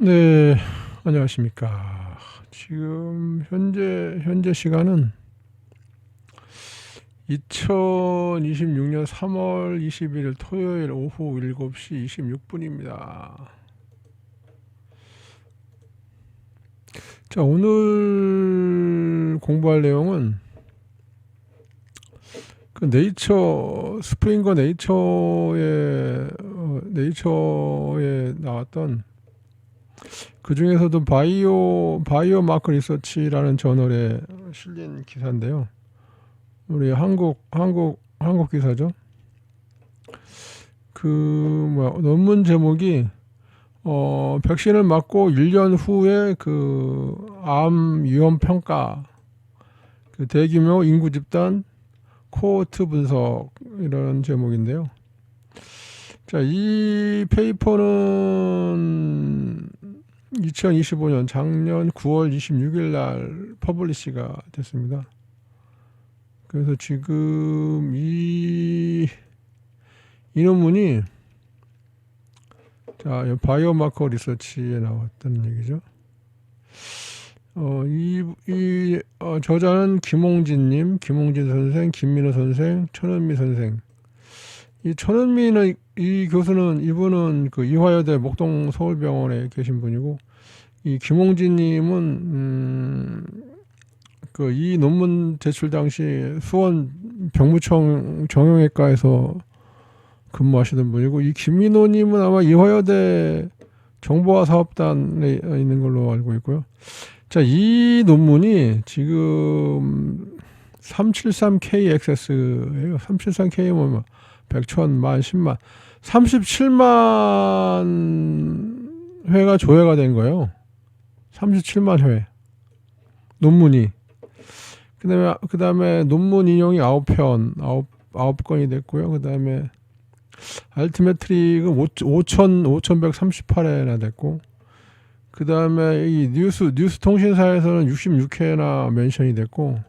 네, 안녕하십니까. 지금 현재 시간은 2026년 3월 21일 토요일 오후 7시 26분입니다. 자, 오늘 공부할 내용은 그 스프링거 네이처에 나왔던 그 중에서도 바이오 마크 리서치라는 저널에 실린 기사인데요. 우리 한국 기사죠. 논문 제목이 백신을 맞고 1년 후에 암 위험 평가, 대규모 인구 집단 코호트 분석 이런 제목인데요. 자, 이 페이퍼는 2025년 작년 9월 26일 날 퍼블리시가 됐습니다. 그래서 지금 이 논문이 바이오마커 리서치에 나왔다는 얘기죠. 저자는 김홍진 선생, 김민호 선생, 천은미 선생. 이 천은미는 이분은 이화여대 목동 서울병원에 계신 분이고, 이 김홍진님은 이 논문 제출 당시 수원 병무청 정형외과에서 근무하시던 분이고, 이 김민호님은 아마 이화여대 정보화 사업단에 있는 걸로 알고 있고요. 자, 이 논문이 지금 373KXS예요. 373K 뭐 100, 1000만, 10만, 37만 회가 조회가 된 거예요. 37만 회 논문이. 그 다음에 논문 인용이 9건이 됐고요. 그 다음에 알티메트릭은 5138회나 됐고, 그 다음에 이 뉴스 통신사에서는 66회나 멘션이 됐고.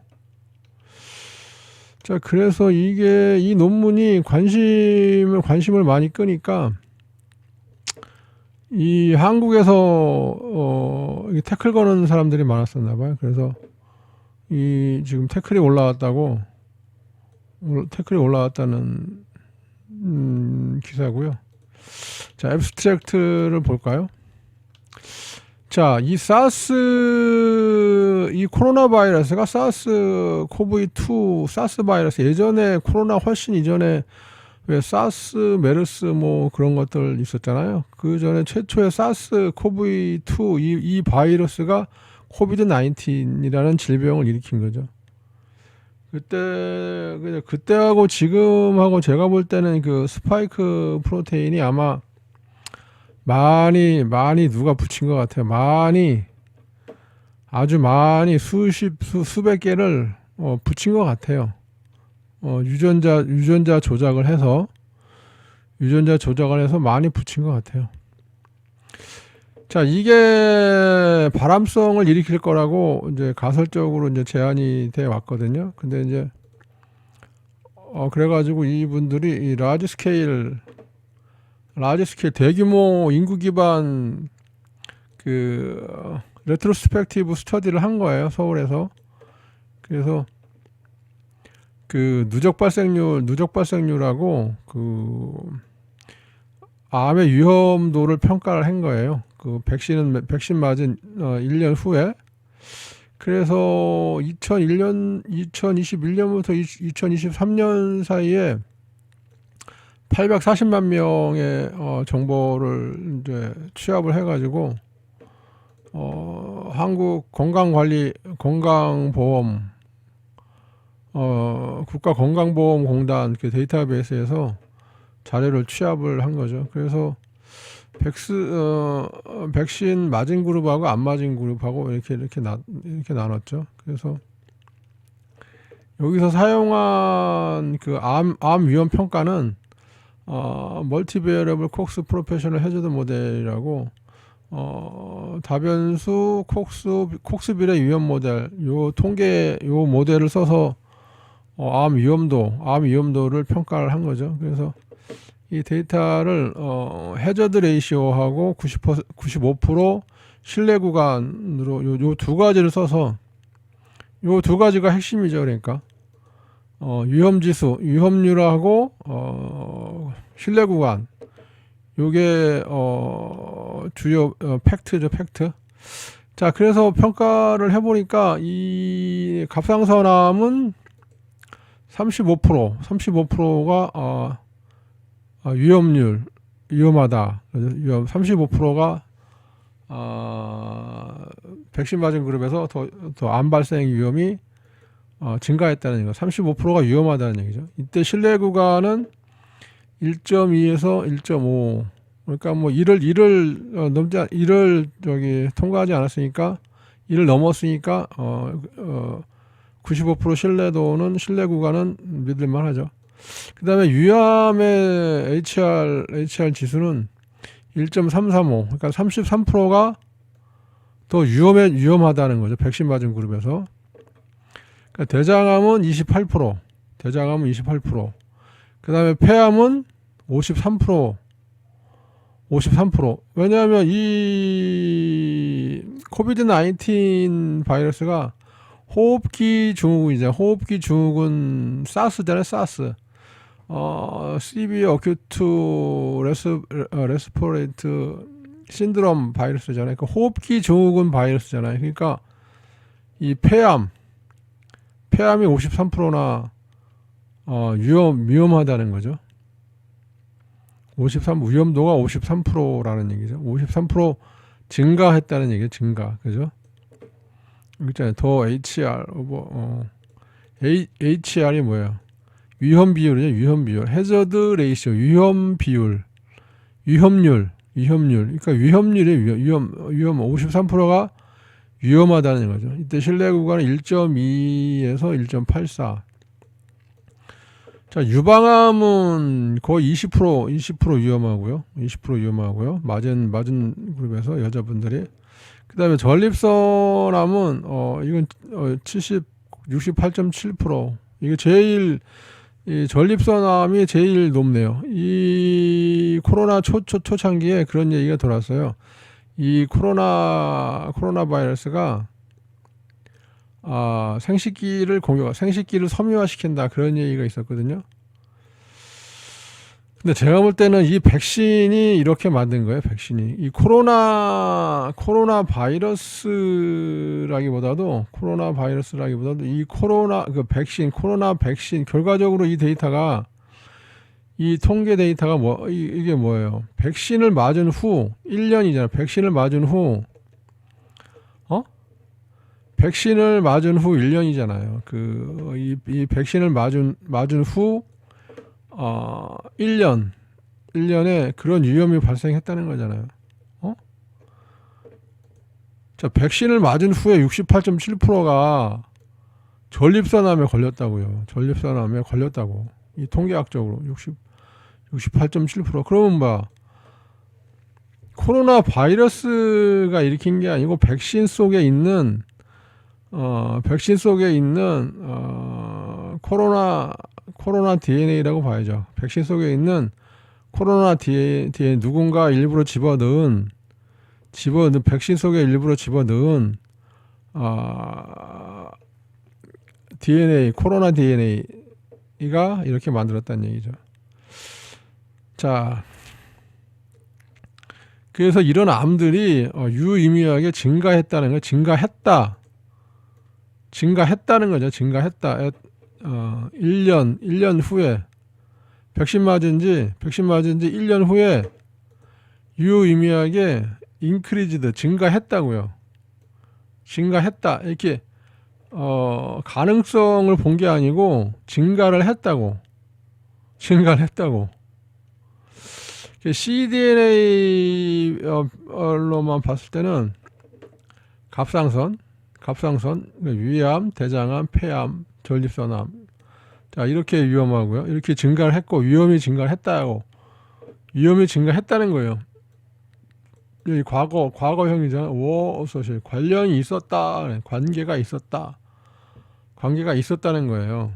자, 그래서 이 논문이 관심을 많이 끄니까 이 한국에서 태클 거는 사람들이 많았었나 봐요. 그래서 지금 태클이 올라왔다는 기사고요. 자, 앱스트랙트를 볼까요? 자, 이 코로나 바이러스가 코브2 사스 바이러스, 예전에 코로나 훨씬 이전에 왜 사스, 메르스 뭐 그런 것들 있었잖아요. 그 전에 최초의 코브2 이 바이러스가 코비드 19이라는 질병을 일으킨 거죠. 그때하고 지금하고 제가 볼 때는 스파이크 프로테인이 아마 많이 누가 붙인 것 같아요. 아주 많이 수백 개를 붙인 것 같아요. 유전자 조작을 해서 많이 붙인 것 같아요. 자, 이게 바람성을 일으킬 거라고 이제 가설적으로 이제 제안이 돼 왔거든요. 근데 이제 그래가지고 이분들이 이 라지 스케일 대규모 인구 기반 레트로스펙티브 스터디를 한 거예요, 서울에서. 그래서 누적 발생률하고 암의 위험도를 평가를 한 거예요. 백신 맞은 1년 후에. 그래서 2021년부터 2023년 사이에 840만 명의 정보를 이제 취합을 해가지고 한국 국가건강보험공단 데이터베이스에서 자료를 취합을 한 거죠. 그래서 백신 맞은 그룹하고 안 맞은 그룹하고 이렇게 나눴죠. 그래서 여기서 사용한 암 위험 평가는 멀티베어러블 콕스 프로페셔널 해저드 모델이라고 다변수 콕스 비례 위험 모델 요 모델을 써서 암 위험도를 평가를 한 거죠. 그래서 이 데이터를 해저드 레이시오하고 95% 신뢰 구간으로 요 두 가지를 써서 요 두 가지가 핵심이죠. 그러니까 위험지수, 위험률하고 신뢰 구간, 요게 주요 팩트죠, 팩트. 자, 그래서 평가를 해보니까 이 갑상선암은 35%가 위험률, 위험하다. 위험 35%가 백신 맞은 그룹에서 더 암 발생 위험이 증가했다는 얘기죠. 35%가 위험하다는 얘기죠. 이때 신뢰 구간은 1.2에서 1.5. 그러니까 뭐 1을 통과하지 않았으니까 1을 넘었으니까 95% 신뢰도는 신뢰 구간은 믿을만 하죠. 그다음에 위암의 HR 지수는 1.335. 그러니까 33%가 더 위험하다는 거죠. 백신 맞은 그룹에서. 그러니까 대장암은 28%. 대장암은 28%. 그다음에 폐암은 53%. 53%. 왜냐하면 이 코비드 19 바이러스가 호흡기 증후군이잖아요. 호흡기 증후군 사스잖아요. 사스. Severe Acute Respiratory Syndrome 바이러스잖아요. 그러니까 호흡기 증후군 바이러스잖아요. 그러니까 이 폐암이 53%나 위험하다는 거죠. 위험도가 53%라는 얘기죠. 53% 증가했다는 얘기죠. 증가. 그죠? 있잖아요. 더 HR, HR이 뭐예요? 위험 비율이죠. 위험 비율. 해저드 레이시오. 위험 비율. 위험률. 그러니까 위험률이 위험 53%가 위험하다는 거죠. 이때 신뢰 구간은 1.2에서 1.84. 자, 유방암은 거의 20% 위험하고요. 20% 위험하고요. 맞은 그룹에서 여자분들이. 그다음에 전립선암은 이건 68.7%. 이게 이 전립선암이 제일 높네요. 이 코로나 초창기에 그런 얘기가 돌았어요. 이 코로나 바이러스가 생식기를 섬유화시킨다, 그런 얘기가 있었거든요. 근데 제가 볼 때는 이 백신이 이렇게 만든 거예요. 백신이 이 코로나 바이러스라기보다도 이 코로나 백신 결과적으로 이 데이터가, 이 통계 데이터가 이게 뭐예요? 백신을 맞은 후 1년이잖아. 백신을 맞은 후 백신을 맞은 후 1년이잖아요. 이 백신을 맞은 후 1년에 그런 위험이 발생했다는 거잖아요. 자, 백신을 맞은 후에 68.7%가 전립선암에 걸렸다고요. 전립선암에 걸렸다고. 이 통계학적으로 68.7%. 그러면 뭐 코로나 바이러스가 일으킨 게 아니고 백신 속에 있는 코로나 DNA라고 봐야죠. 백신 속에 있는 코로나 DNA, 누군가 일부러 백신 속에 일부러 집어넣은 DNA, 코로나 DNA가 이렇게 만들었다는 얘기죠. 자, 그래서 이런 암들이 유의미하게 증가했다는 거예요. 증가했다는 거죠. 증가했다. 1년 후에 백신 맞은 지 1년 후에 유의미하게 인크리즈드, 증가했다고요. 증가했다. 이렇게 가능성을 본 게 아니고 증가를 했다고. cDNA로만 봤을 때는 갑상선, 위암, 대장암, 폐암, 전립선암. 자, 이렇게 위험하고요. 이렇게 증가를 했고, 위험이 증가했다는 거예요. 이 과거형이잖아요. 어소시 관련이 있었다. 관계가 있었다는 거예요.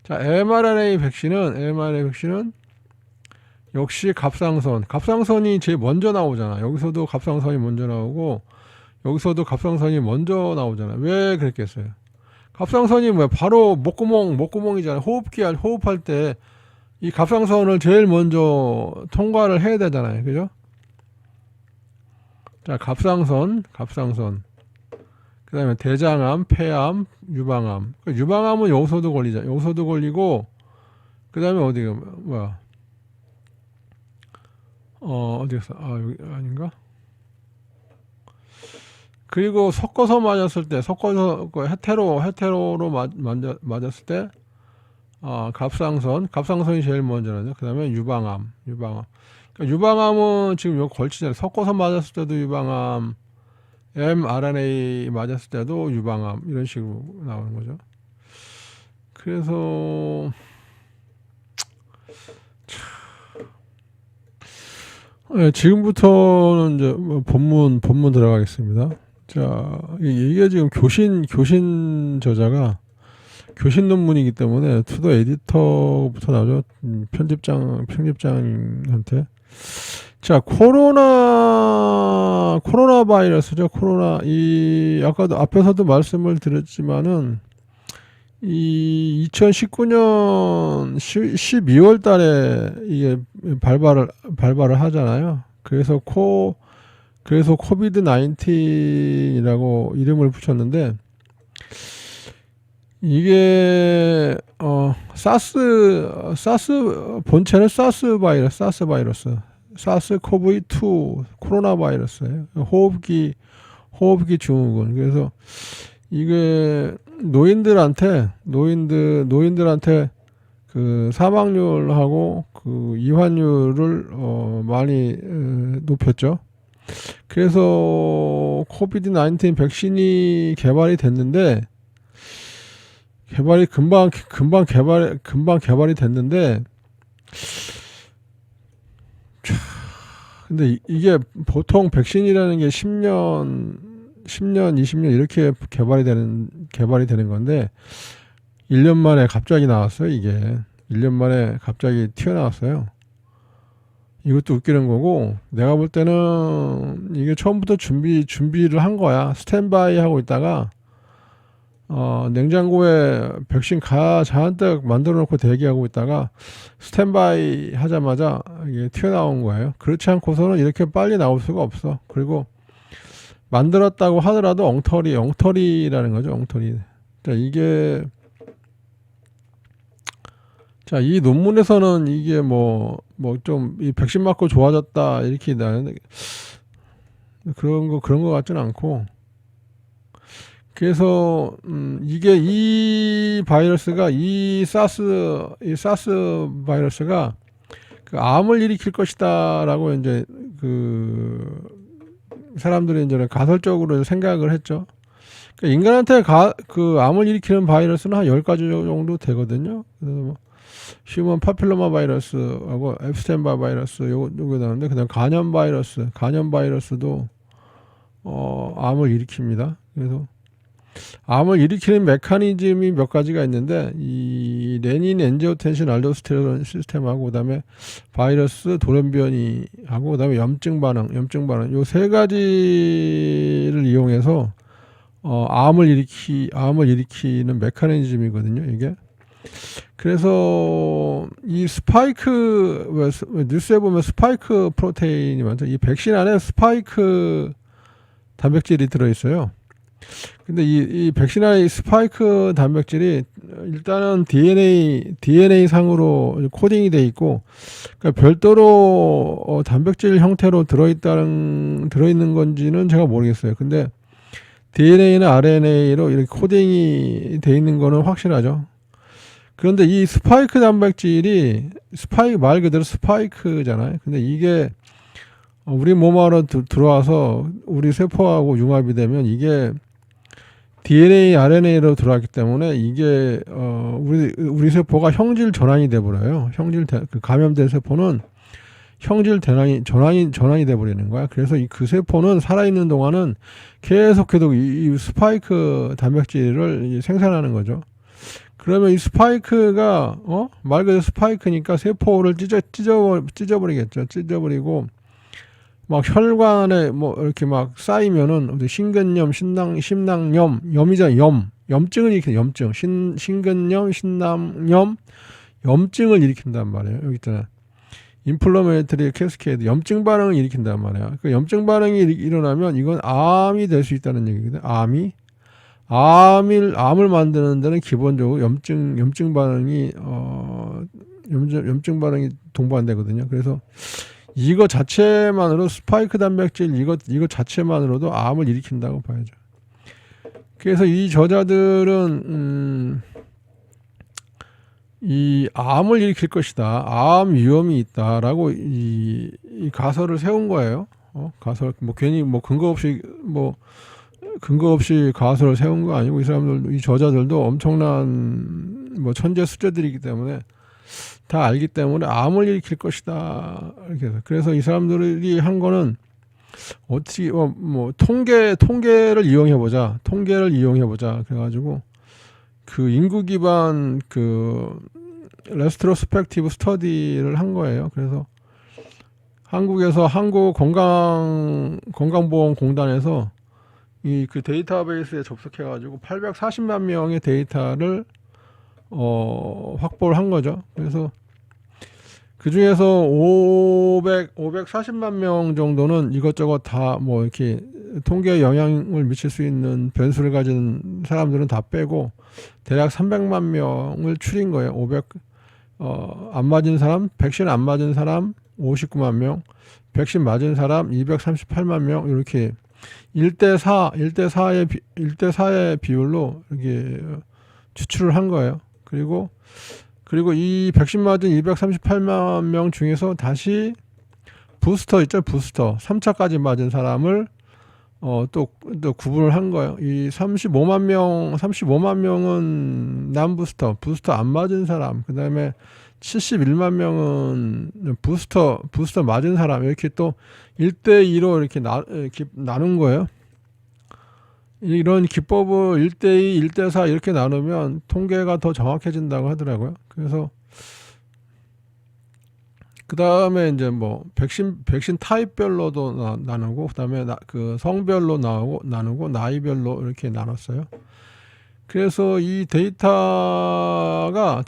자, mRNA 백신은 역시 갑상선이 제일 먼저 나오잖아. 여기서도 갑상선이 먼저 나오고 여기서도 갑상선이 먼저 나오잖아. 왜 그랬겠어요? 갑상선이 뭐야? 바로 목구멍이잖아. 호흡할 때 이 갑상선을 제일 먼저 통과를 해야 되잖아요. 그죠? 자, 갑상선. 그 다음에 대장암, 폐암, 유방암. 유방암은 여기서도 걸리자. 여기서도 걸리고, 그 다음에 어디가, 뭐야. 어디였어? 여기 아닌가? 그리고 섞어서 맞았을 때, 헤테로로 맞았을 때, 갑상선이 제일 먼저 나죠. 그 다음에 유방암. 그러니까 유방암은 지금 여기 걸치잖아요. 섞어서 맞았을 때도 유방암, mRNA 맞았을 때도 유방암, 이런 식으로 나오는 거죠. 그래서, 네, 지금부터는 이제 본문 들어가겠습니다. 자, 이게 지금 교신 저자가 교신 논문이기 때문에 투더 에디터부터 나오죠. 편집장한테. 자, 코로나 바이러스죠. 아까도 앞에서도 말씀을 드렸지만은 이 2019년 12월 달에 이게 발발을 하잖아요. 그래서 코비드 19이라고 이름을 붙였는데, 이게 사스 본체는 사스 바이러스 사스코브이2 코로나 바이러스예요. 호흡기 증후군. 그래서 이게 노인들한테 그 사망률하고 그 이환율을 많이 높였죠. 그래서 코비드 19 백신이 개발이 됐는데, 금방 개발이 됐는데, 근데 이게 보통 백신이라는 게 10년, 20년 이렇게 개발이 되는 건데, 1년 만에 갑자기 나왔어요. 이게 1년 만에 갑자기 튀어나왔어요. 이것도 웃기는 거고, 내가 볼 때는 이게 처음부터 준비를 한 거야. 스탠바이 하고 있다가 냉장고에 백신 잔뜩 만들어 놓고 대기하고 있다가 스탠바이 하자마자 이게 튀어나온 거예요. 그렇지 않고서는 이렇게 빨리 나올 수가 없어. 그리고 만들었다고 하더라도 엉터리라는 거죠. 엉터리. 자, 이 논문에서는 이게 좀 이 백신 맞고 좋아졌다 이렇게 나는데, 그런 거 같지는 않고, 그래서 이게 이 사스 바이러스가 그 암을 일으킬 것이다라고 이제 그 사람들이 이제 가설적으로 생각을 했죠. 그러니까 인간한테 그 암을 일으키는 바이러스는 한 10가지 정도 되거든요. 그래서 휴먼 파필로마 바이러스하고 앱스테인바 바이러스 요거 나오는데, 그다음 간염 바이러스도 암을 일으킵니다. 그래서 암을 일으키는 메커니즘이 몇 가지가 있는데, 이 레닌 엔지오텐신 알도스테론 시스템하고, 그다음에 바이러스 돌연변이하고, 그다음에 염증 반응 요 세 가지를 이용해서 암을 일으키는 메커니즘이거든요, 이게. 그래서 이 뉴스에 보면 스파이크 프로테인이 많죠. 이 백신 안에 스파이크 단백질이 들어있어요. 근데 이 백신 안에 이 스파이크 단백질이 일단은 DNA 상으로 코딩이 돼 있고, 그러니까 별도로 단백질 형태로 들어있는 건지는 제가 모르겠어요. 근데 DNA나 RNA로 이렇게 코딩이 돼 있는 거는 확실하죠. 그런데 이 스파이크 단백질이 말 그대로 스파이크잖아요. 근데 이게 우리 몸 안으로 들어와서 우리 세포하고 융합이 되면 이게 DNA, RNA로 들어왔기 때문에 이게 우리 세포가 형질 전환이 돼 버려요. 그 감염된 세포는 형질 전환이 돼 버리는 거야. 그래서 그 세포는 살아 있는 동안은 계속 이 스파이크 단백질을 생산하는 거죠. 그러면 이 스파이크가 말 그대로 스파이크니까 세포를 찢어버리겠죠. 찢어버리고 막 혈관에 뭐 이렇게 막 쌓이면은 신근염, 심낭염, 염이잖아. 염증을 일으키는 염증, 신근염, 신낭염, 염증을 일으킨단 말이에요. 여기 있잖아. 인플로메이터리 캐스케이드, 염증 반응을 일으킨단 말이야. 그 염증 반응이 일어나면 이건 암이 될 수 있다는 얘기거든. 암을 만드는 데는 기본적으로 염증 반응이 염증 반응이 동반되거든요. 그래서 이거 자체만으로 스파이크 단백질 이거 자체만으로도 암을 일으킨다고 봐야죠. 그래서 이 저자들은 이 암을 일으킬 것이다, 암 위험이 있다라고 이 가설을 세운 거예요. 가설 뭐 괜히 뭐 근거 없이 가설을 세운 거 아니고, 이 사람들, 이 저자들도 엄청난 뭐 천재 수재들이기 때문에 다 알기 때문에 암을 일으킬 것이다 이렇게 해서. 그래서 이 사람들이 한 거는 어떻게 뭐 통계를 이용해 보자 그래가지고 그 인구 기반 그 레스트로스펙티브 스터디를 한 거예요. 그래서 한국에서 한국건강보험공단에서 이 그 데이터베이스에 접속해가지고 840만 명의 데이터를 확보를 한 거죠. 그래서 그 중에서 540만 명 정도는 이것저것 다 뭐 이렇게 통계에 영향을 미칠 수 있는 변수를 가진 사람들은 다 빼고 대략 300만 명을 추린 거예요. 안 맞은 사람, 백신 안 맞은 사람 59만 명, 백신 맞은 사람 238만 명, 이렇게 1대4의 비율로 이렇게 추출을 한 거예요. 그리고 이 백신 맞은 238만 명 중에서 다시 부스터 있죠, 부스터 3차까지 맞은 사람을 또 구분을 한 거예요. 이 35만 명은 부스터 안 맞은 사람, 그 다음에 71만 명은 부스터 맞은 사람, 이렇게 또 1대2로 이렇게 나눈 거예요. 이런 기법을 1대2, 1대4 이렇게 나누면 통계가 더 정확해진다고 하더라고요. 그래서 그 다음에 이제 뭐 백신 타입별로도 나누고, 그 다음에 그 성별로 나누고 나이별로 이렇게 나눴어요. 그래서 이 데이터가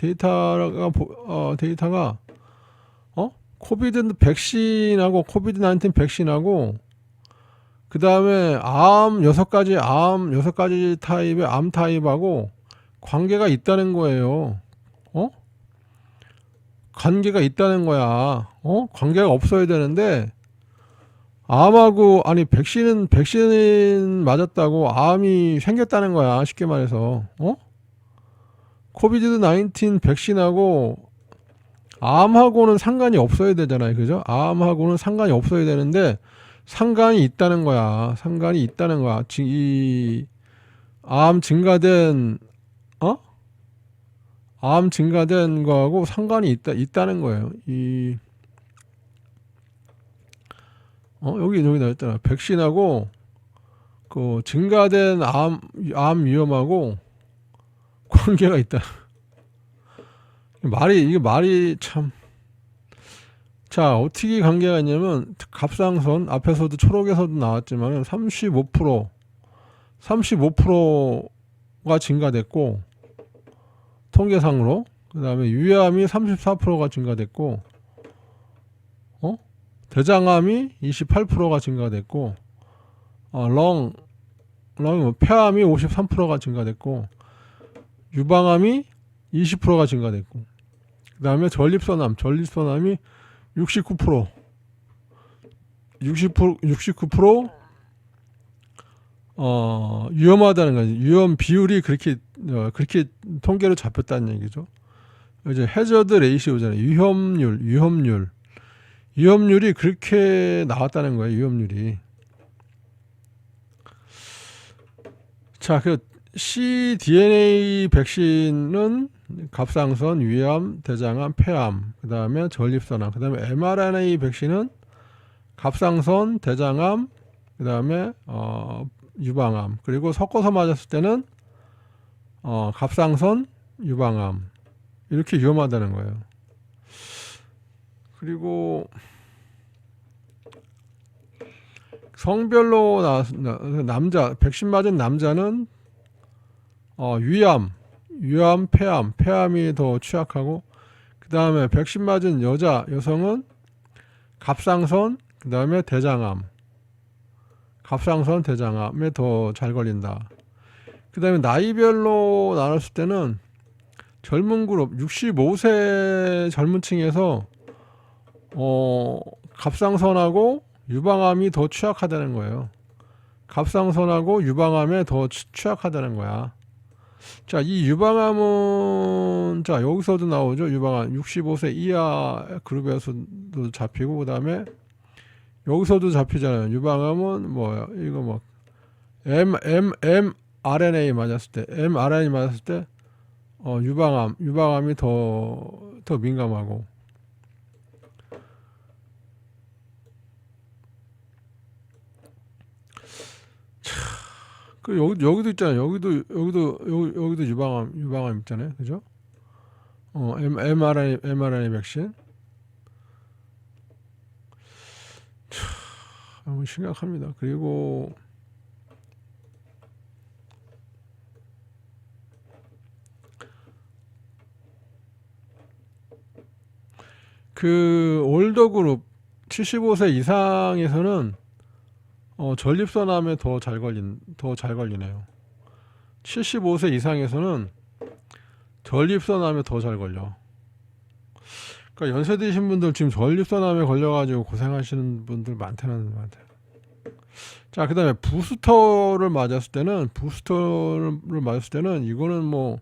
코비드 백신하고 코비드 19 백신하고 그 다음에 암 6가지 타입의 암 타입하고 관계가 있다는 거예요. 관계가 있다는 거야. 관계가 없어야 되는데 백신 맞았다고 암이 생겼다는 거야. 쉽게 말해서. 코비드 19 백신하고 암하고는 상관이 없어야 되잖아요. 그죠? 암하고는 상관이 없어야 되는데 상관이 있다는 거야. 이 암 증가된 거하고 상관이 있다는 거예요. 여기 나왔잖아. 백신하고 그 증가된 암 위험하고 관계가 있다. 이게 말이 참. 자, 어떻게 관계가 있냐면, 갑상선 앞에서도 초록에서도 나왔지만 35%가 증가됐고, 통계상으로. 그 다음에 유암이 34%가 증가됐고, 대장암이 28%가 증가됐고, 폐암이 53%가 증가됐고, 유방암이 20%가 증가됐고, 그 다음에 전립선암이 69% 위험하다는 거지. 위험 비율이 그렇게 통계로 잡혔다는 얘기죠. 이제 해저드 레이시오잖아요. 위험률이 그렇게 나왔다는 거예요. 위험률이. 자, 그 cDNA 백신은 갑상선, 위암, 대장암, 폐암, 그 다음에 전립선암, 그 다음에 mRNA 백신은 갑상선, 대장암, 그 다음에 유방암, 그리고 섞어서 맞았을 때는 갑상선, 유방암 이렇게 위험하다는 거예요. 그리고 성별로 남자 백신 맞은 남자는 위암, 폐암이 더 취약하고, 그 다음에 백신 맞은 여성은 갑상선, 그 다음에 대장암에 더 잘 걸린다. 그 다음에 나이별로 나눴을 때는 젊은 그룹 65세 젊은 층에서 갑상선하고 유방암이 더 취약하다는 거예요. 갑상선하고 유방암에 더 취약하다는 거야. 자, 이 유방암은 자 여기서도 나오죠. 유방암 65세 이하 그룹에서도 잡히고, 그 다음에 여기서도 잡히잖아요. 유방암은 뭐야? 이거 뭐 mRNA 맞았을 때 유방암이 더 민감하고. 그 여기도 있잖아요. 여기도 유방암 있잖아요. 그죠? mRNA 백신. 너무 심각합니다. 그리고 그 올더 그룹 75세 이상에서는 전립선암에 더 잘 걸리네요. 75세 이상에서는 전립선암에 더 잘 걸려. 그러니까 연세 드신 분들 지금 전립선암에 걸려가지고 고생하시는 분들 많다는 것 같아요. 자, 그 다음에 부스터를 맞았을 때는 이거는 뭐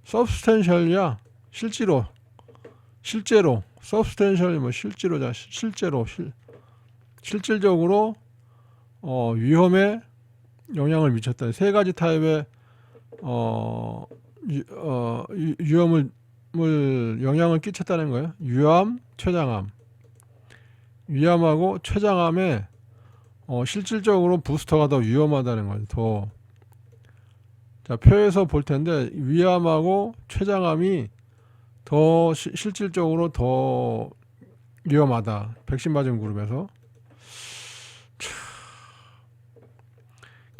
서브스텐셜이야. 실제로 서브스텐셜이 뭐 실질적으로 위험에 영향을 미쳤다. 세 가지 타입의 영향을 끼쳤다는 거예요. 위암, 췌장암. 위암하고 췌장암에 실질적으로 부스터가 더 위험하다는 거죠. 자, 표에서 볼 텐데 위암하고 췌장암이 더 실질적으로 더 위험하다. 백신 맞은 그룹에서.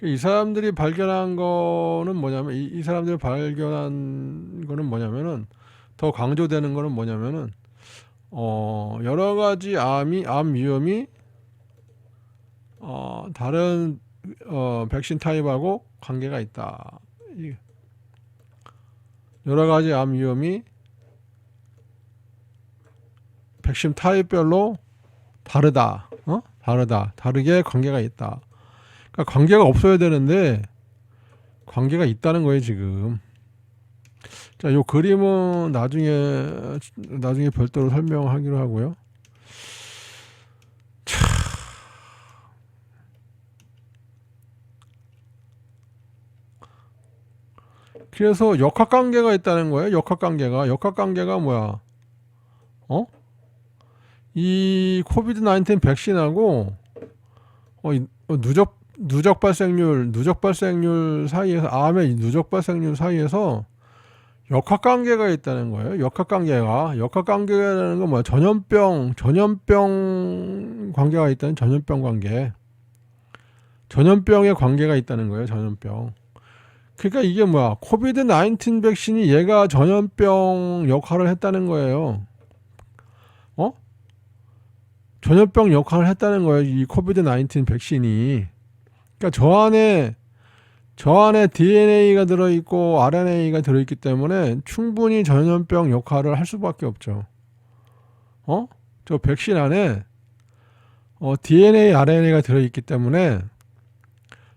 이 사람들이 발견한 거는 뭐냐면 이 사람들이 발견한 거는 뭐냐면은 더 강조되는 거는 뭐냐면은 여러 가지 암 위험이 다른 백신 타입하고 관계가 있다. 여러 가지 암 위험이 백신 타입별로 다르게 관계가 있다. 그러니까 관계가 없어야 되는데 관계가 있다는 거예요, 지금. 자, 요 그림은 나중에 별도로 설명하기로 하고요. 그래서 역학관계가 있다는 거예요. 역학관계가 뭐야? 이 코비드 19 백신하고 누적 발생률 사이에서, 암의 누적 발생률 사이에서 역학관계가 있다는 거예요. 역학관계라는 건 뭐야? 전염병 관계가 있다는 전염병 관계. 전염병의 관계가 있다는 거예요. 전염병. 그러니까 이게 뭐야? 코비드 19 백신이 얘가 전염병 역할을 했다는 거예요. 전염병 역할을 했다는 거예요. 이 코비드 19 백신이. 그러니까 저 안에 DNA가 들어있고 RNA가 들어있기 때문에 충분히 전염병 역할을 할 수밖에 없죠. 저 백신 안에 DNA, RNA가 들어있기 때문에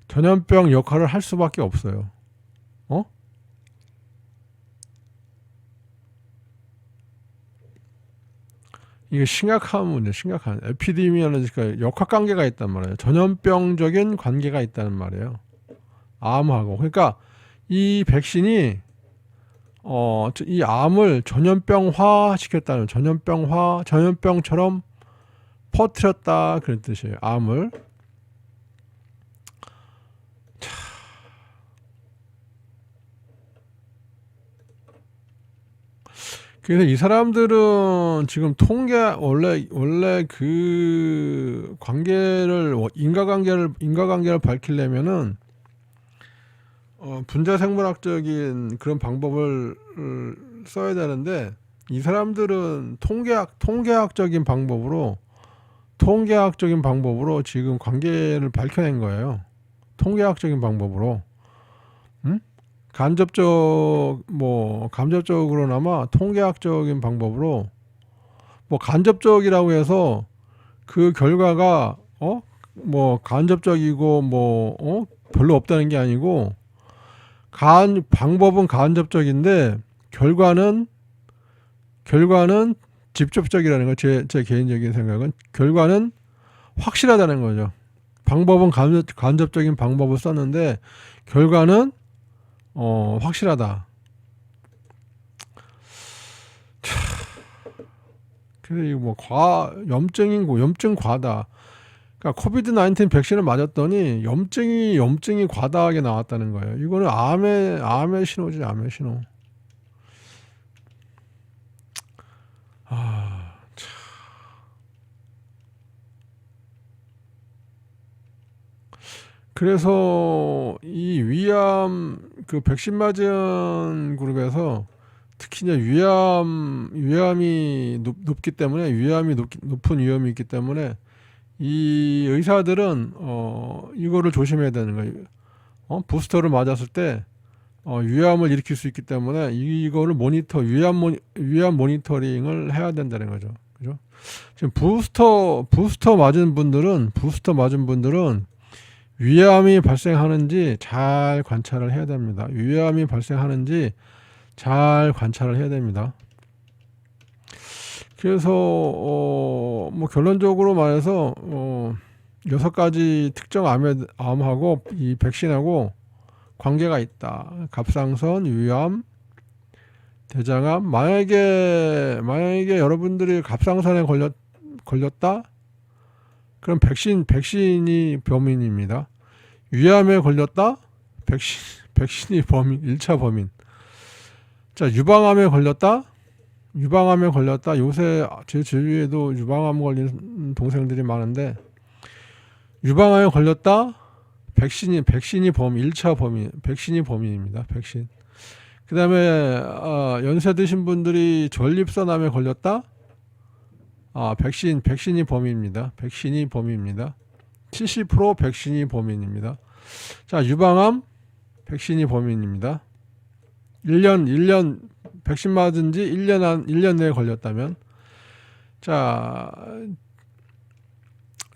전염병 역할을 할 수밖에 없어요. 이게 심각한 문제, 심각한 에피데미올로지가 역학관계가 있단 말이에요. 전염병적인 관계가 있다는 말이에요. 암하고. 그러니까 이 백신이 이 암을 전염병화 시켰다는, 전염병처럼 퍼뜨렸다, 그런 뜻이에요. 암을. 그래서 이 사람들은 지금 원래 그 관계를 인과관계를 밝히려면은 분자 생물학적인 그런 방법을 써야 되는데, 이 사람들은 통계학적인 방법으로 지금 관계를 밝혀낸 거예요. 통계학적인 방법으로. 음? 간접적으로나마 통계학적인 방법으로, 뭐 간접적이라고 해서 그 결과가 간접적이고 별로 없다는 게 아니고, 방법은 간접적인데 결과는 직접적이라는 거. 제 개인적인 생각은 결과는 확실하다는 거죠. 방법은 간접적인 방법을 썼는데 결과는 확실하다. 그래서 이거 염증 과다. 그러니까 코비드 19 백신을 맞았더니 염증이 과다하게 나왔다는 거예요. 이거는 암의 신호지, 암의 신호. 그래서 이 그 백신 맞은 그룹에서 특히 이제 위암이 높기 때문에, 높은 위험이 있기 때문에 이 의사들은 이거를 조심해야 되는 거예요. 부스터를 맞았을 때 위암을 일으킬 수 있기 때문에 이거를 위암 모니터링을 해야 된다는 거죠. 그죠? 지금 부스터 맞은 분들은 위암이 발생하는지 잘 관찰을 해야 됩니다. 위암이 발생하는지 잘 관찰을 해야 됩니다. 그래서 뭐 결론적으로 말해서 6가지 특정 암하고 이 백신하고 관계가 있다. 갑상선, 위암, 대장암. 만약에 여러분들이 갑상선에 걸렸다? 그럼 백신이 범인입니다. 위암에 걸렸다? 백신이 1차 범인. 자, 유방암에 걸렸다? 요새 제 주위에도 유방암 걸린 동생들이 많은데, 유방암에 걸렸다? 백신이 1차 범인, 백신이 범인입니다. 백신. 그 다음에 연세 드신 분들이 전립선암에 걸렸다? 백신이 범인입니다. 70% 백신이 범인입니다. 자, 유방암 백신이 범인입니다. 1년 백신 맞은 지 1년 내에 걸렸다면. 자,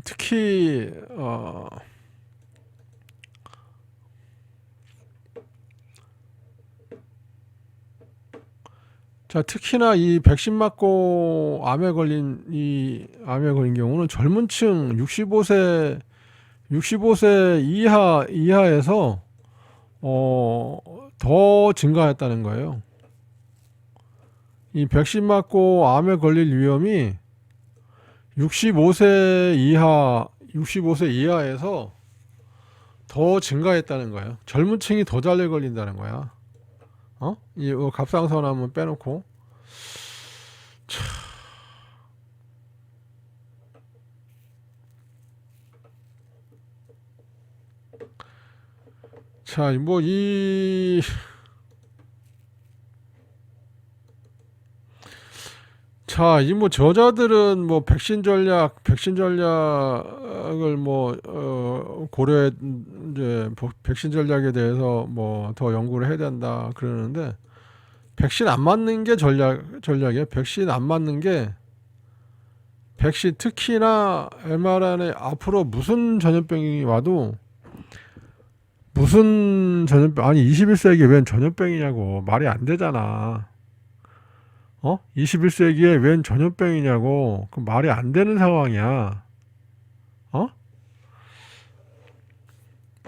특히 특히나 이 백신 맞고 암에 걸린 경우는 젊은 층 65세 이하에서 더 증가했다는 거예요. 이 백신 맞고 암에 걸릴 위험이 65세 이하에서 더 증가했다는 거예요. 젊은 층이 더 잘 걸린다는 거야. 이 갑상선암은 빼놓고. 자, 저자들은 백신 전략을 이제 백신 전략에 대해서 더 연구를 해야 된다 그러는데, 백신 안 맞는 게 전략이에요. 백신 안 맞는 게, 특히나 mRNA 앞으로 무슨 전염병이 와도, 21세기에 웬 전염병이냐고. 말이 안 되잖아. 21세기에 웬 전염병이냐고. 그 말이 안 되는 상황이야.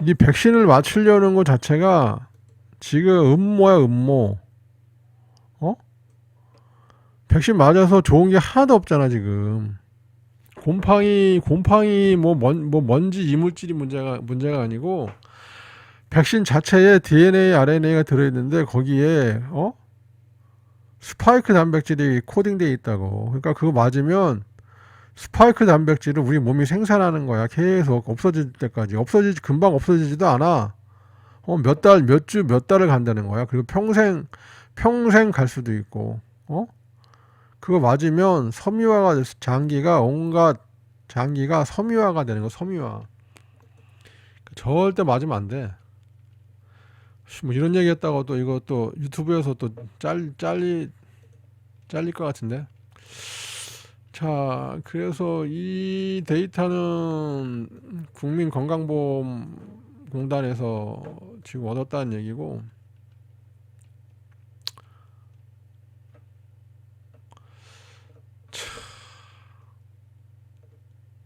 이 백신을 맞추려는 것 자체가 지금 음모야, 음모. 백신 맞아서 좋은 게 하나도 없잖아, 지금. 곰팡이 먼지 이물질이 문제가 아니고, 백신 자체에 DNA, RNA가 들어있는데 거기에 스파이크 단백질이 코딩되어 있다고. 그러니까 그거 맞으면 스파이크 단백질을 우리 몸이 생산하는 거야. 계속 없어질 때까지. 금방 없어지지도 않아. 몇 달, 몇 주, 몇 달을 간다는 거야. 그리고 평생 갈 수도 있고. 그거 맞으면 섬유화가 돼서 온갖 장기가 섬유화가 되는 거, 섬유화. 절대 맞으면 안 돼. 뭐 이런 얘기 했다고 또 이거 또 유튜브에서 또 잘릴 것 같은데. 자, 그래서 이 데이터는 국민건강보험공단에서 지금 얻었다는 얘기고,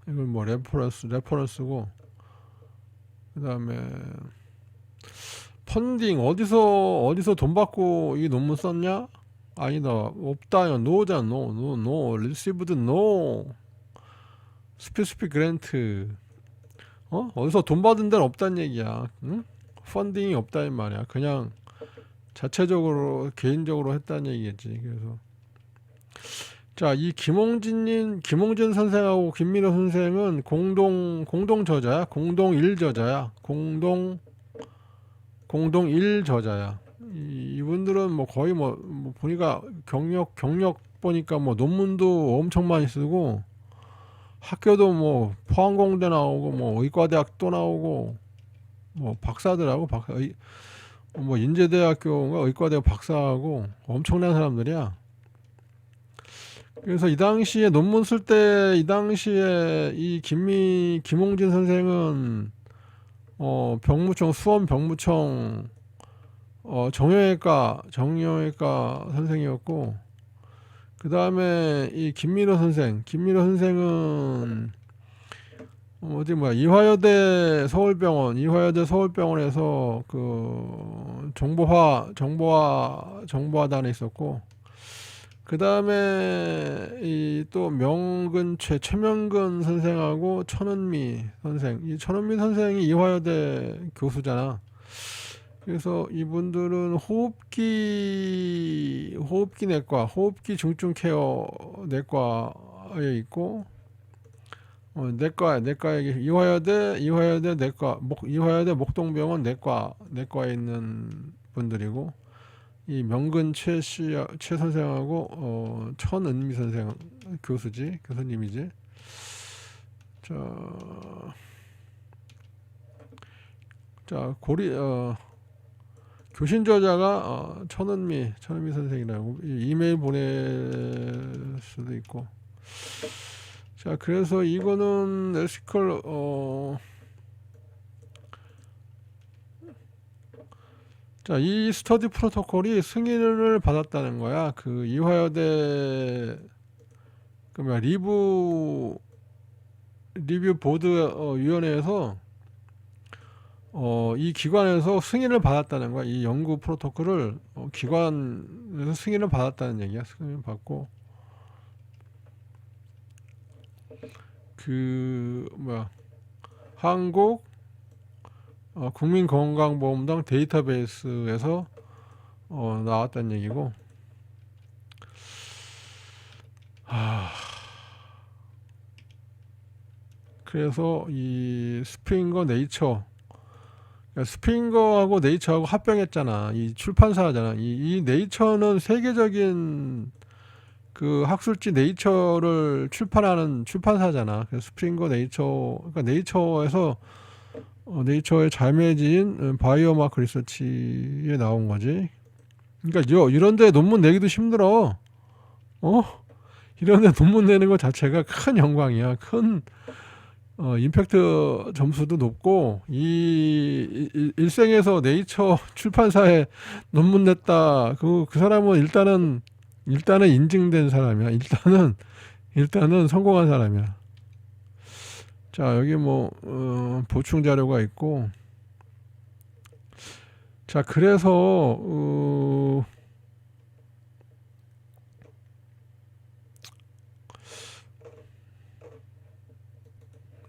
이건 뭐 레퍼런스고, 그 다음에 펀딩 어디서 돈 받고 이 논문 썼냐? 아니다. 없다요. 노잖아. 노. received no. specific grant. 어디서 돈 받은 데는 없다는 얘기야. 응? 펀딩이 없다는 말이야. 그냥 자체적으로 개인적으로 했다는 얘기겠지. 그래서 자, 이 김홍진 선생하고 김민호 선생은 공동 저자야. 공동 일저자야. 공동 일저자야. 이분들은 뭐 거의 뭐 보니까 경력 보니까 뭐 논문도 엄청 많이 쓰고, 학교도 뭐 포항공대 나오고 뭐 의과대학 또 나오고, 뭐 박사들하고 뭐 인제대학교인가 의과대학 박사하고 엄청난 사람들이야. 그래서 이 당시에 논문 쓸 때 이 당시에 이 김홍진 선생은 수원 병무청 정형외과 선생이었고, 그 다음에 이 김민호 선생은 이화여대 서울병원에서 그 정보화단에 있었고, 그 다음에 이 또 최명근 선생하고 천은미 선생, 이 천은미 선생이 이화여대 교수잖아. 그래서 이분들은 호흡기 내과, 호흡기 중증 케어 내과에 있고, 내과에 이화여대 내과, 이화여대 목동병원 내과에 있는 분들이고, 이 명근 최 선생하고 천은미 선생 교수님이지. 자 교신 저자가 천은미 선생이라고 이메일 보낼 수도 있고. 자, 그래서 이거는 에시컬 자, 이 스터디 프로토콜이 승인을 받았다는 거야. 그 이화여대 리뷰 보드 위원회에서 이 기관에서 승인을 받았다는 거야. 이 연구 프로토콜을 기관에서 승인을 받았다는 얘기야. 승인을 받고 한국 국민건강보험당 데이터베이스에서 나왔다는 얘기고. 그래서 이 스프링거하고 네이처하고 합병했잖아. 이 출판사잖아. 이 네이처는 세계적인 그 학술지 네이처를 출판하는 출판사잖아. 그래서 스프링거 그러니까 네이처에서 네이처의 자매진 바이오마크 리서치에 나온 거지. 그러니까 이런데 논문 내기도 힘들어. 이런데 논문 내는 것 자체가 큰 영광이야. 큰 임팩트 점수도 높고, 일생에서 네이처 출판사에 논문 냈다. 그 사람은 일단은 인증된 사람이야. 일단은 성공한 사람이야. 자, 여기 보충 자료가 있고. 자, 그래서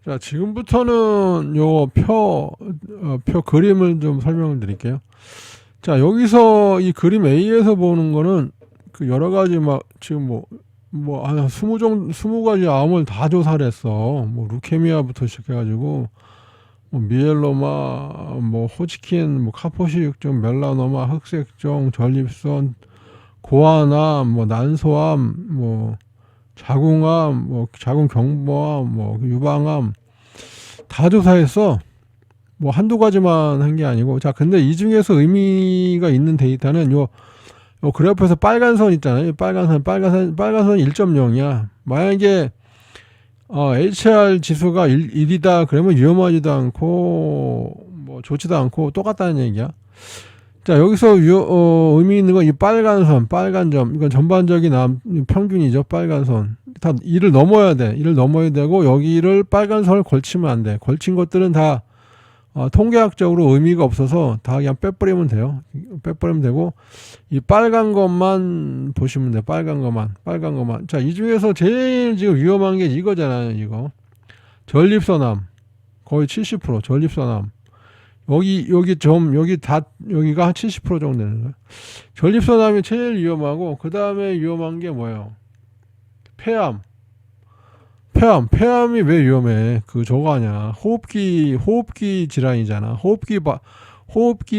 자, 지금부터는 요 표 그림을 좀 설명을 드릴게요. 자, 여기서 이 그림 A에서 보는 거는 그 여러 가지 막 지금 한 20가지 암을 다 조사를 했어. 뭐 루케미아부터 시작해가지고 뭐 미엘로마, 뭐 호치킨, 뭐 카포시육종, 멜라노마, 흑색종, 전립선, 고환암, 뭐 난소암, 뭐 자궁암, 뭐 자궁경부암, 뭐 유방암 다 조사했어. 뭐 한두 가지만 한 게 아니고. 자, 근데 이 중에서 의미가 있는 데이터는 요 그래프에서 빨간 선 있잖아요. 빨간 선 1.0이야. 만약에 HR 지수가 1이다 그러면 위험하지도 않고 뭐 좋지도 않고 똑같다는 얘기야. 자, 여기서 의미 있는 건 이 빨간 선, 빨간 점. 이건 전반적인 평균이죠. 빨간 선. 다 1을 넘어야 돼. 1을 넘어야 되고 여기를 빨간 선을 걸치면 안 돼. 걸친 것들은 다 통계학적으로 의미가 없어서 다 그냥 빼버리면 돼요. 빼버리면 되고 이 빨간 것만 보시면 돼요. 빨간 것만. 자, 이 중에서 제일 지금 위험한 게 이거잖아요. 이거 전립선암 거의 70% 전립선암. 여기가 한 70% 정도 되는 거예요. 전립선암이 제일 위험하고 그 다음에 위험한 게 뭐예요? 폐암이 왜 위험해? 저거 아니야. 호흡기 질환이잖아. 호흡기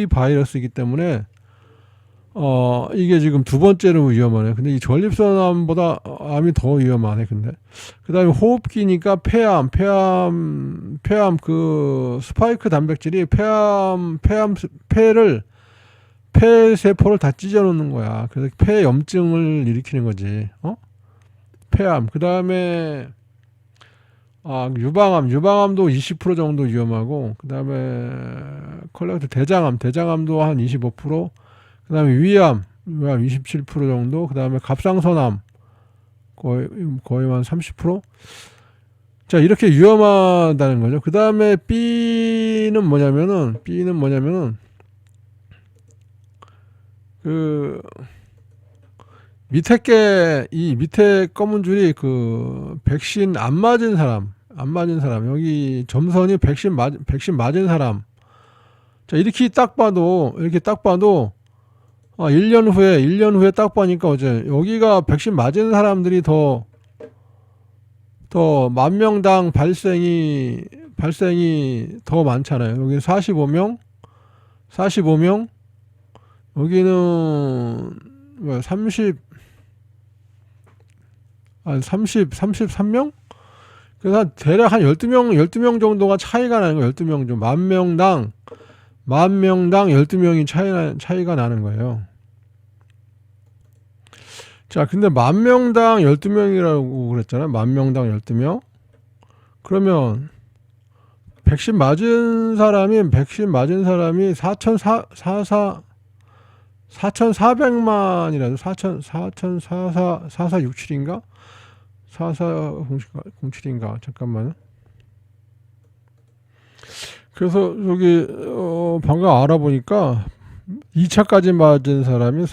바이러스이기 때문에 이게 지금 두 번째로 위험하네. 근데 이 전립선암보다 암이 더 위험하네. 근데 그다음에 호흡기니까 폐암 그 스파이크 단백질이 폐 세포를 다 찢어 놓는 거야. 그래서 폐 염증을 일으키는 거지. 폐암. 그다음에 유방암도 20% 정도 위험하고, 그 다음에 대장암도 한 25%, 그 다음에 위암 27% 정도, 그 다음에 갑상선암 거의 한 30%. 자, 이렇게 위험하다는 거죠. 그 다음에 B는 뭐냐면은, 이 밑에 검은 줄이 백신 안 맞은 사람, 여기 점선이 백신 맞은 사람. 자, 이렇게 딱 봐도 1년 후에 딱 보니까 여기가 백신 맞은 사람들이 더 만 명당 발생이 더 많잖아요. 여기 45명, 여기는 33명? 그래서 대략 한 12명 정도가 차이가 나는 거예요. 12명 좀. 만 명당 12명이 차이가 나는 거예요. 자, 근데 만 명당 12명이라고 그랬잖아요. 만 명당 12명. 그러면 백신 맞은 사람이 4,400만이라도 4467인가? 4407인가? 잠깐만요. 그래서 여기 방금 알아보니까 2차까지 맞은 사람이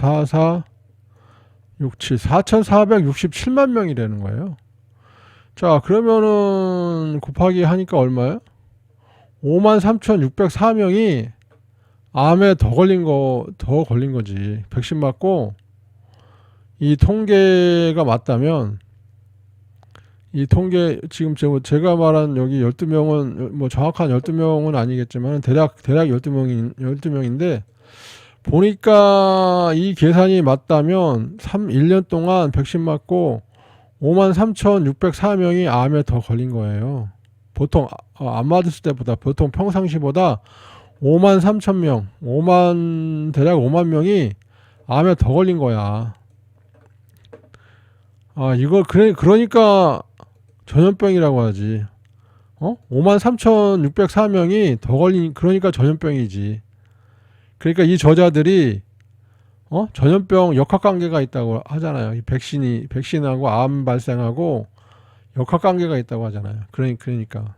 4,467만 명이라는 거예요. 자, 그러면은 곱하기 하니까 얼마예요? 53,604명이 암에 더 걸린 거지. 백신 맞고 이 통계가 맞다면, 이 통계 지금 제가 말한 여기 12명은 뭐 정확한 12명은 아니겠지만 대략 12명인데 보니까 이 계산이 맞다면 1년 동안 백신 맞고 53,604명이 암에 더 걸린 거예요. 보통 안 맞았을 때보다, 보통 평상시보다 53,000명, 대략 5만 명이 암에 더 걸린 거야. 그러니까 전염병이라고 하지. 53,604명이 더 걸린, 그러니까 전염병이지. 그러니까 이 저자들이 전염병 역학관계가 있다고 하잖아요. 이 백신하고 암 발생하고 역학관계가 있다고 하잖아요. 그러니까.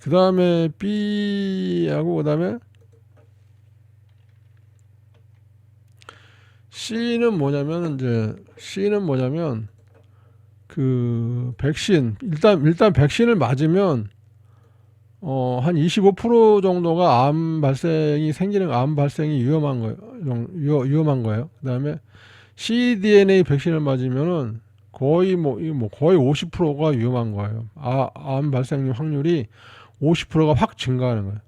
그 다음에 B하고 그 다음에 C는 뭐냐면 백신, 일단 백신을 맞으면 한 25% 정도가 암 발생이 위험한 거예요. 위험한 거예요. 그다음에 cDNA 백신을 맞으면은 거의 50%가 위험한 거예요. 암 발생 확률이 50%가 확 증가하는 거예요.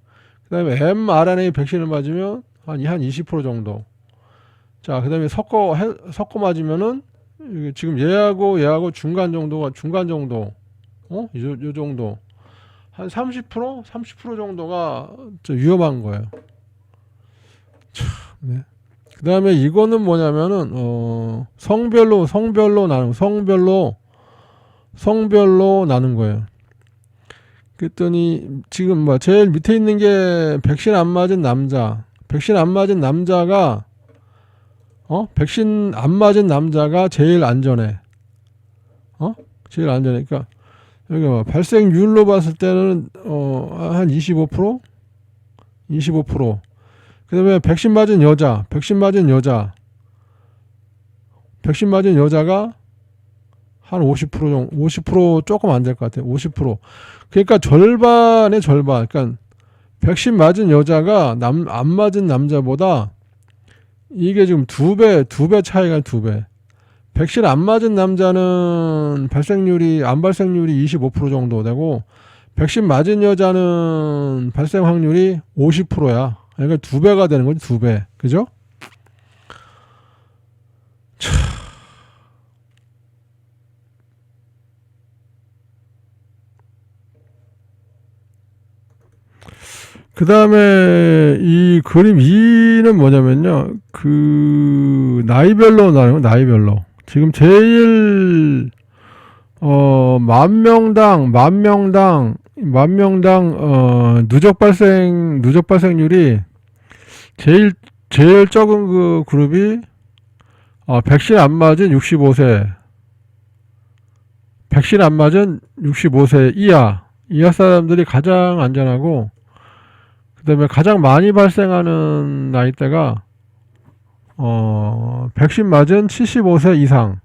그다음에 mRNA 백신을 맞으면 한 20% 정도. 자, 그다음에 섞어 맞으면은 지금 얘하고 중간 정도. 요 정도. 한 30% 정도가 위험한 거예요. 참, 네. 그 다음에 이거는 뭐냐면은, 성별로 나는 거예요. 그랬더니, 지금 제일 밑에 있는 게 백신 안 맞은 남자. 백신 안 맞은 남자가 제일 안전해. 제일 안전해. 그러니까, 여기 발생률로 봤을 때는 한 25%? 그 다음에 백신 맞은 여자가 한 50% 정도, 50% 조금 안 될 것 같아요. 50%. 그러니까 절반의 절반. 그러니까 백신 맞은 여자가 안 맞은 남자보다 이게 지금 두 배 차이가 2배. 백신 안 맞은 남자는 암 발생률이 25% 정도 되고, 백신 맞은 여자는 발생 확률이 50%야. 그러니까 2배가 되는 거지, 2배. 그죠? 그 다음에 이 그림 2는 뭐냐면요. 나이별로 나요, 나이별로. 지금 제일, 만 명당, 누적 발생률이 제일 적은 그 그룹이, 백신 안 맞은 65세, 이하 사람들이 가장 안전하고, 그 다음에 가장 많이 발생하는 나이대가, 백신 맞은 75세 이상,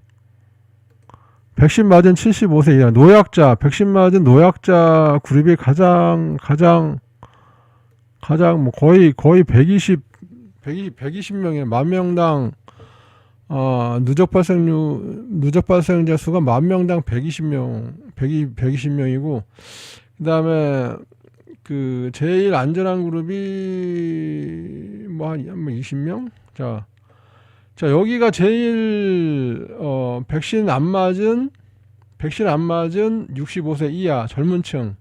백신 맞은 노약자 그룹이 가장 거의 120명이에요. 만 명당, 누적 발생자 수가 만 명당 120명이고, 그 다음에 제일 안전한 그룹이 한 20명? 자, 여기가 제일, 백신 안 맞은 65세 이하 젊은 층.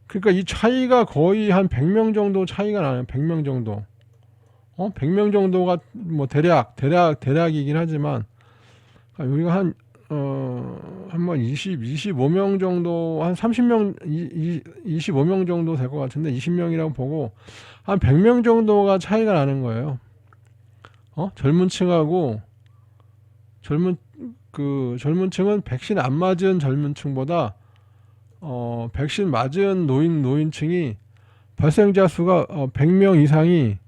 그러니까 이 차이가 거의 한 100명 정도 차이가 나요. 100명 정도. 100명 정도가 대략이긴 하지만, 여기가 한 25명 정도, 한 25명 정도 될 것 같은데, 20명이라고 보고, 한 100명 정도가 차이가 나는 거예요. 젊은 층하고, 젊은 층은 백신 안 맞은 젊은 층보다, 백신 맞은 노인층이 발생자 수가 100명 이상이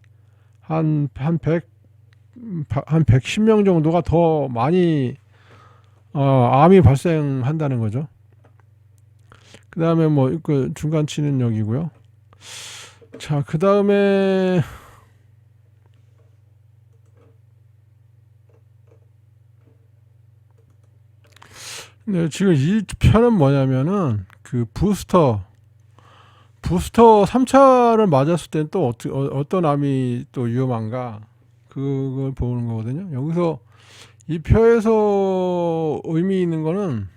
한 110명 정도가 더 많이 암이 발생한다는 거죠. 그 다음에 중간치는 여기고요. 자, 그 다음에 네, 지금 이 편은 뭐냐면은 부스터 3차를 맞았을 때는 또 어떤 암이 또 위험한가, 그걸 보는 거거든요. 여기서 이 표에서 의미 있는 거는,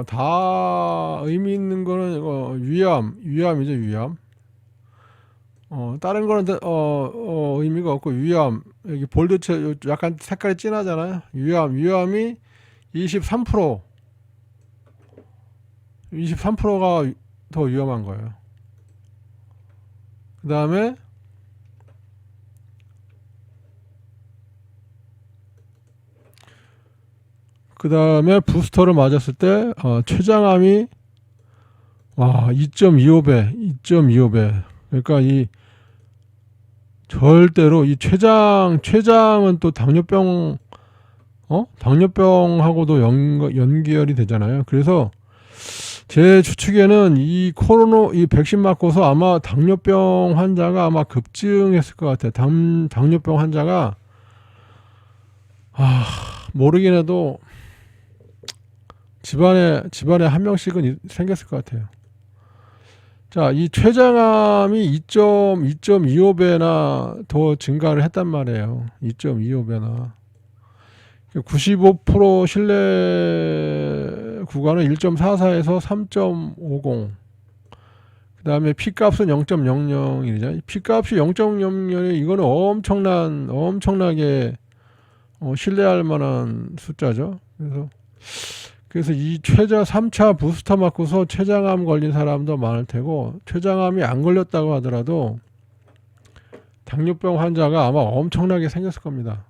다 의미 있는 거는 위암이죠, 위암. 다른 거는 의미가 없고, 위암, 여기 볼드체 약간 색깔이 진하잖아요. 위암이 23%가 더 위험한 거예요. 그 다음에 부스터를 맞았을 때 췌장암이 2.25배. 그러니까 절대로 이 췌장은 또 당뇨병하고도 연결이 되잖아요. 그래서 제 추측에는 이 백신 맞고서 아마 당뇨병 환자가 아마 급증했을 것 같아요. 당뇨병 환자가, 모르긴 해도 집안에 한 명씩은 생겼을 것 같아요. 자, 이 췌장암이 2.25배나 더 증가를 했단 말이에요. 2.25배나. 95% 신뢰 구간은 1.44에서 3.50. 그 다음에 P값은 0.00이죠. P값이 0.00이 이거는 엄청나게 신뢰할 만한 숫자죠. 그래서 이 3차 부스터 맞고서 췌장암 걸린 사람도 많을 테고, 췌장암이 안 걸렸다고 하더라도 당뇨병 환자가 아마 엄청나게 생겼을 겁니다.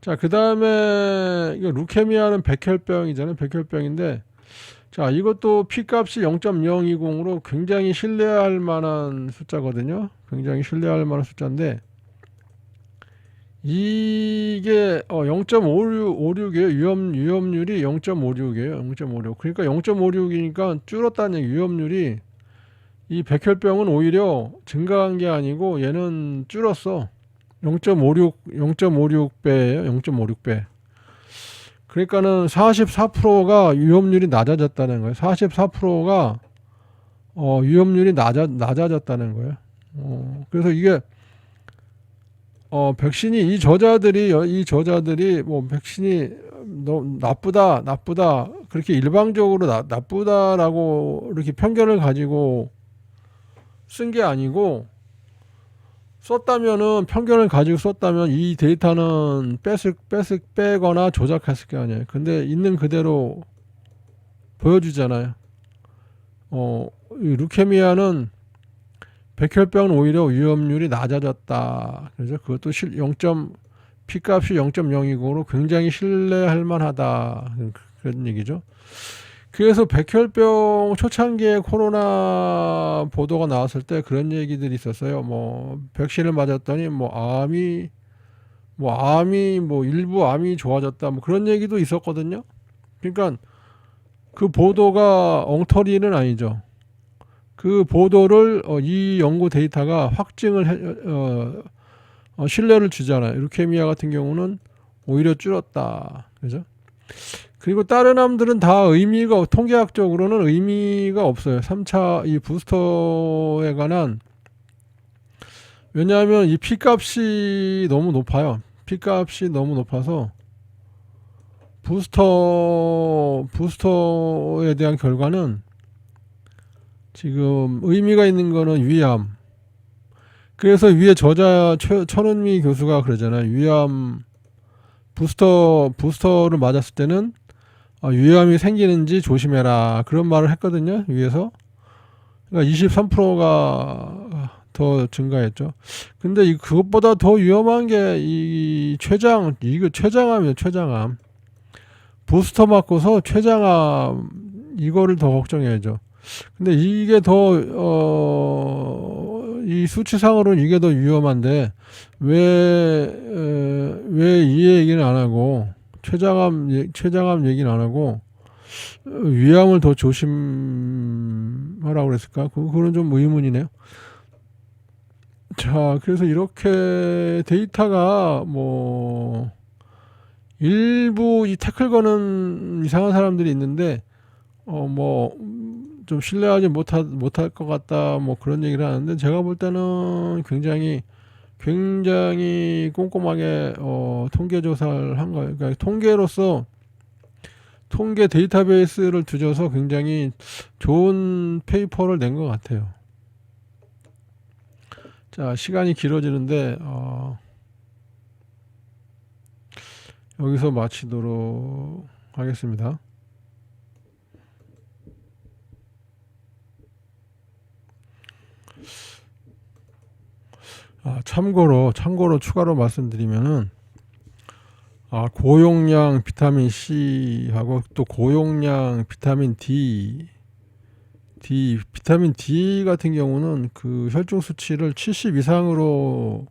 자, 그 다음에 루케미아는 백혈병이잖아요. 백혈병인데, 자, 이것도 P값이 0.020으로 굉장히 신뢰할 만한 숫자거든요. 굉장히 신뢰할 만한 숫자인데, 이게 0.56이에요. 위험률이 0.56이에요. 0.56. 그러니까 0.56이니까 줄었다는 얘기. 위험률이, 이 백혈병은 오히려 증가한 게 아니고 얘는 줄었어. 0.56배예요. 0.56배. 그러니까는 44%가 위험률이 낮아졌다는 거예요. 44%가 위험률이 낮아졌다는 거예요. 그래서 이게 백신이 이 저자들이 뭐 백신이 너무 나쁘다 그렇게 일방적으로 나쁘다라고 이렇게 편견을 가지고 쓴 게 아니고, 편견을 가지고 썼다면 이 데이터는 빼거나 조작했을 게 아니에요. 근데 있는 그대로 보여주잖아요. 이 루케미아는 백혈병은 오히려 위험률이 낮아졌다. 그래서 그것도 P값이 0.020으로 굉장히 신뢰할 만하다. 그런 얘기죠. 그래서 백혈병 초창기에 코로나 보도가 나왔을 때 그런 얘기들이 있었어요. 뭐 백신을 맞았더니 일부 암이 좋아졌다. 뭐 그런 얘기도 있었거든요. 그러니까 그 보도가 엉터리는 아니죠. 그 보도를 이 연구 데이터가 신뢰를 주잖아요. 루케미아 같은 경우는 오히려 줄었다. 그죠? 그리고 다른 암들은 다 통계학적으로는 의미가 없어요. 3차 이 부스터에 관한. 왜냐하면 이 P값이 너무 높아요. P값이 너무 높아서 부스터에 대한 결과는 지금 의미가 있는 거는 위암. 그래서 위에 저자 천은미 교수가 그러잖아요. 위암 부스터를 맞았을 때는 위암이 생기는지 조심해라. 그런 말을 했거든요. 위에서. 그러니까 23%가 더 증가했죠. 근데 그것보다 더 위험한 게 이거 췌장암이에요. 췌장암. 부스터 맞고서 췌장암 이거를 더 걱정해야죠. 근데 이게 이 수치상으로는 이게 더 위험한데 왜 이 얘기는 안 하고 췌장암 얘기는 안 하고 위암을 더 조심하라고 그랬을까? 그건 좀 의문이네요. 자, 그래서 이렇게 데이터가 뭐 일부 이 태클 거는 이상한 사람들이 있는데 뭐 좀 신뢰하지 못할 것 같다 뭐 그런 얘기를 하는데, 제가 볼 때는 굉장히 꼼꼼하게 통계 조사를 한 거예요. 그러니까 통계 데이터베이스를 두셔서 굉장히 좋은 페이퍼를 낸 것 같아요. 자, 시간이 길어지는데 여기서 마치도록 하겠습니다. 참고로 추가로 말씀드리면은 고용량 비타민 C하고 또 고용량 비타민 비타민 D 같은 경우는 그 혈중 수치를 70 이상으로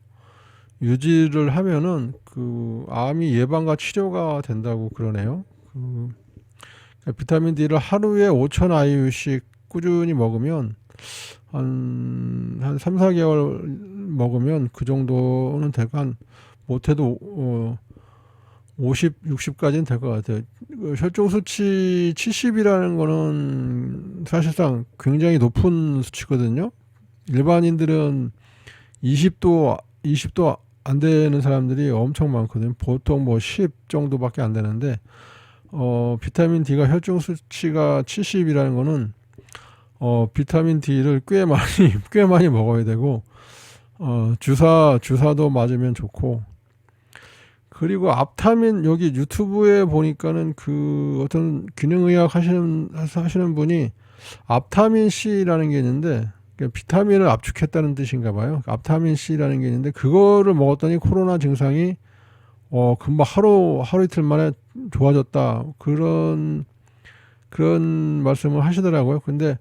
유지를 하면은 그 암이 예방과 치료가 된다고 그러네요. 비타민 D를 하루에 5,000 IU씩 꾸준히 먹으면 한 3, 4개월 먹으면 그 정도는 되고 한 못해도 50, 60까지는 될 것 같아요. 혈중 수치 70이라는 거는 사실상 굉장히 높은 수치거든요. 일반인들은 20도 안 되는 사람들이 엄청 많거든요. 보통 뭐 10 정도밖에 안 되는데, 비타민 D가 혈중 수치가 70이라는 거는, 비타민 D를 꽤 많이 먹어야 되고, 주사도 맞으면 좋고, 그리고 앞타민, 여기 유튜브에 보니까는 그 어떤 균형의학 하시는 분이 앞타민 C라는 게 있는데, 비타민을 압축했다는 뜻인가 봐요. 앞타민 C라는 게 있는데, 그거를 먹었더니 코로나 증상이 금방 하루 이틀 만에 좋아졌다. 그런 말씀을 하시더라고요. 근데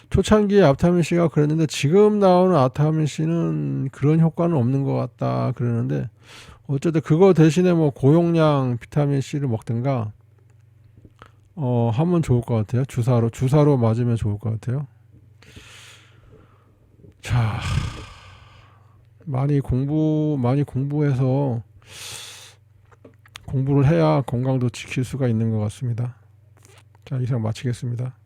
초창기에 앞타민 C가 그랬는데, 지금 나오는 앞타민 C는 그런 효과는 없는 것 같다 그러는데, 어쨌든 그거 대신에 뭐 고용량 비타민 C를 먹든가 하면 좋을 것 같아요. 주사로 맞으면 좋을 것 같아요. 자, 많이 공부해서 공부를 해야 건강도 지킬 수가 있는 것 같습니다. 자, 이상 마치겠습니다.